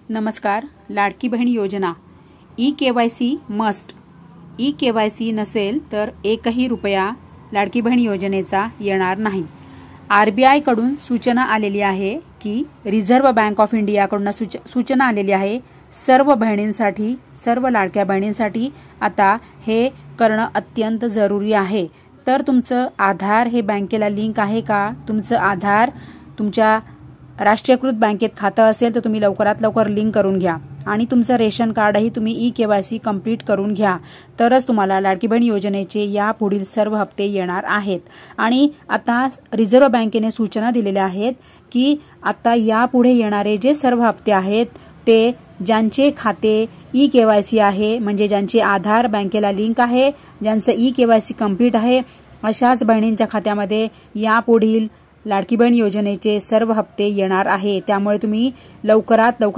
नमस्कार. लाडकी बहीण योजना ई-KYC मस्ट. ई-KYC नसेल तर एकही रुपया लाडकी बहीण योजनेचा येणार नाही. RBI कडून सूचना आलेली आहे की रिझर्व्ह बँक ऑफ इंडियाकडून सूचना आलेली आहे सर्व बहिणींसाठी, सर्व लाडक्या बहिणींसाठी आता हे करणं अत्यंत जरुरी आहे. तर तुमचं आधार हे बँकेला लिंक आहे का? तुमचं आधार तुमच्या राष्ट्रीयकृत बँकेत खातं असेल तर तुम्ही लवकरात लवकर लिंक करून घ्या आणि तुमचं रेशन कार्डही तुम्ही ई-KYC कंप्लीट करून घ्या. तरच तुम्हाला लाडकी बहीण योजनेचे या पुढील सर्व हप्ते येणार आहेत. आणि आता रिझर्व्ह बँकेने सूचना दिलेल्या आहेत की आता यापुढे येणारे जे सर्व हप्ते आहेत ते ज्यांचे खाते ई-KYC आहे, म्हणजे ज्यांचे आधार बँकेला लिंक आहे, ज्यांचं ई-KYC कंप्लीट आहे, अशाच बहिणींच्या खात्यामध्ये यापुढील लाडकी बहीण योजनेचे सर्व हप्ते येणार आहे. त्यामुळे तुम्ही लवकरात लवकर